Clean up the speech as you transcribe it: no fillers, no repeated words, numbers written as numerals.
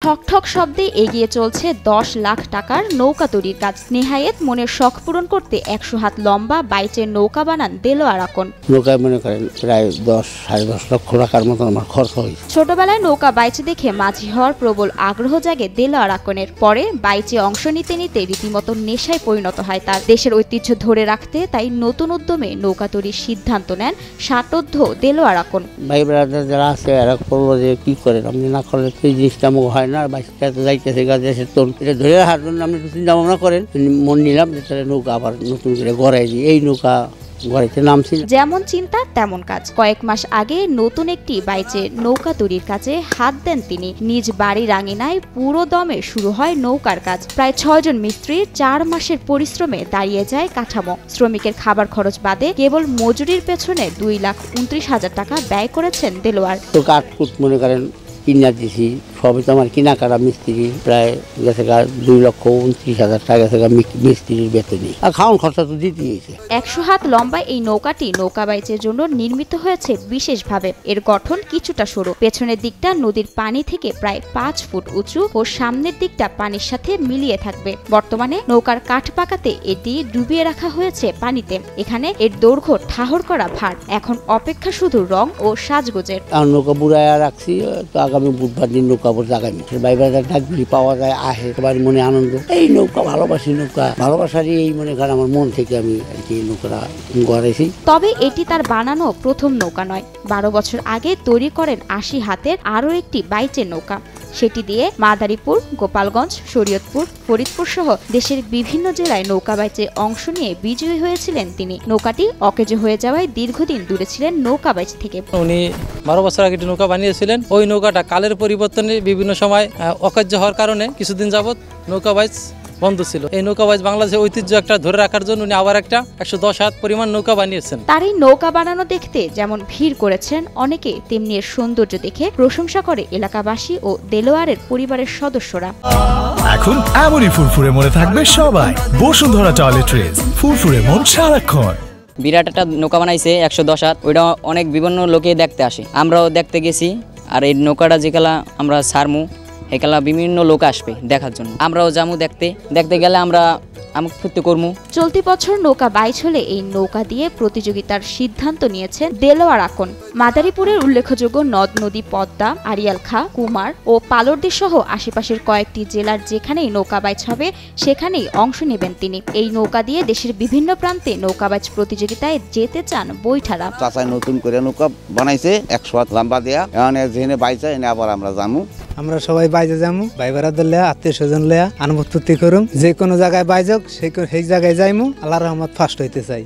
ঠক ঠক শব্দে এগিয়ে চলছে 10 লাখ টাকার নৌকা তৈরির কাজ। নেহায়েত মনের শখ পূরণ করতে 100 হাত লম্বা বাইচের নৌকা বানান দেলোয়ার আকন। নৌকায় মনে করেন প্রায় 10-10.5 লক্ষ টাকার মতো আমার খরচ হয়েছে। ছোটবেলায় নৌকা বাইচে দেখে মাঝি হওয়ার প্রবল আগ্রহ জাগে দেলোয়ার আকনের। পরে বাইচে অংশ নিতে নিতে রীতিমতো নেশায় পরিণত হয় তার। দেশের ঐতিহ্য ধরে রাখতে তাই নতুন উদ্যমে নৌকা তৈরির সিদ্ধান্ত নেন ষাটোর্ধ্ব দেলোয়ার আকন। ভাই ব্রাদার যারা আছে এরা বলবো যে কি করে আপনি না করলে এই জিনিসটা হয় না। বাইশটা যাইতেছে গাছে তোর এটা ধরে রাখার জন্য আপনি চিন্তা ভাবনা করেন। মন নিলাম যে তাহলে নৌকা আবার নতুন করে গড়াই দিই। এই নৌকা যেমন চিন্তা তেমন কাজ। কয়েক মাস আগে নতুন একটি বাইচে নৌকা তৈরির কাজে হাত দেন তিনি। নিজ বাড়ির আঙিনায় পুরো দমে শুরু হয় নৌকার কাজ। প্রায় 6 জন মিস্ত্রির 4 মাসের পরিশ্রমে দাঁড়িয়ে যায় কাঠামো। শ্রমিকের খাবার খরচ বাদে কেবল মজুরির পেছনে 2,29,000 টাকা ব্যয় করেছেন দেলোয়ার। তো কাঠকুট মনে করেন কিনা দিছি, সবই তো আমার কিনা কাটা মিস্ত্রি প্রায় গেছে 2,29,000 টাকা গেছে মিস্ত্রির বেতনই, আর খাওয়ান খরচা তো দিতেই হয়েছে। 100 হাত লম্বা এই নৌকাটি নৌকা বাইচের জন্য নির্মিত হয়েছে বিশেষভাবে। এর গঠন কিছুটা সরু, পেছনের দিকটা নদীর পানি থেকে প্রায় 5 ফুট উঁচু ও সামনের দিকটা পানির সাথে মিলিয়ে থাকবে। বর্তমানে নৌকার কাঠ পাকাতে এটি ডুবিয়ে রাখা হয়েছে পানিতে। এখানে এর দৈর্ঘ্য ঠাহর করা ভার। এখন অপেক্ষা শুধু রং ও সাজগোজের। নৌকা বুড়াইয়া রাখছি, তো আগামী বুধবার দিন নৌকা জাগামি বাইবাজার ডাকগুলি পাওয়া যায়, আহে সবার মনে আনন্দ। এই নৌকা ভালোবাসি, নৌকা ভালোবাসারই এই মনে করেন আমার মন থেকে আমি এই নৌকাটা গড়েছি। তবে এটি তার বানানো প্রথম নৌকা নয়। 12 বছর আগে তৈরি করেন 80 হাতের আরও একটি বাইচের নৌকা। সেটি দিয়ে মাদারীপুর, গোপালগঞ্জ, শরীয়তপুর, ফরিদপুর সহ দেশের বিভিন্ন জেলায় নৌকা বাইচে অংশ নিয়ে বিজয়ী হয়েছিলেন তিনি। নৌকাটি অকেজো হয়ে যাওয়ায় দীর্ঘদিন দূরে ছিলেন নৌকা বাইচ থেকে। উনি 12 বছর আগে একটি নৌকা বানিয়েছিলেন। ওই নৌকাটা কালের পরিবর্তনে বিভিন্ন সময় অকার্য হওয়ার কারণে কিছুদিন যাবৎ নৌকা বাইচ বন্ধ ছিল। এই নৌকা বাইচ বাংলাদেশের ঐতিহ্য একটা ধরে রাখার জন্য উনি আবার একটা 110 হাত পরিমাণ নৌকা বানিয়েছেন। তার এই নৌকা বানানো দেখতে যেমন ভিড় করেছেন অনেকে, তেমনি এর সৌন্দর্য দেখে প্রশংসা করে এলাকাবাসী ও দেলোয়ারের পরিবারের সদস্যরা। এখন এমনই ফুরফুরে মনে থাকবে সবাই। বসুন্ধরা টয়লেট্রিজ, ফুরফুরে মন সারাক্ষণ। বিরাট একটা নৌকা বানাইছে 110 হাত। ওইটা অনেক বিভিন্ন লোকে দেখতে আসে, আমরাও দেখতে গেছি। আর এই নৌকাটা যেকালা আমরা সারমু একালা বিভিন্ন লোক আসবে দেখার জন্য, আমরাও যামু দেখতে গেলে আমরা ফুর্তি করমু। চলতি বছর নৌকা বাইচ হলে এই নৌকা দিয়ে প্রতিযোগিতার সিদ্ধান্ত নিয়েছেন দেলোয়ার আকন। মাদারীপুরের উল্লেখযোগ্য নদ নদী পদ্মা, আড়িয়ালখা, কুমার ও পালরদি সহ আশেপাশের কয়েকটি জেলার যেখানেই নৌকা বাইচ হবে সেখানেই অংশ নেবেন তিনি। এই নৌকা দিয়ে দেশের বিভিন্ন প্রান্তে নৌকা বাইচ প্রতিযোগিতায় যেতে চান বৈঠারা। চাচাই নতুন করে নৌকা বানাইছে 100 হাত লম্বা দেয়া, এখানে যেখানে বাইচা এনে আবার আমরা জামু। আমরা সবাই বাইজে যামু, ভাই বেড়াদের লেয়া, আত্মীয় স্বজন লেয়া আনন্দ ফুর্তি করুম। যে কোনো জায়গায় বাইজক সেই জায়গায় যাইমু। আল্লাহর রহমত ফার্স্ট হইতে চাই।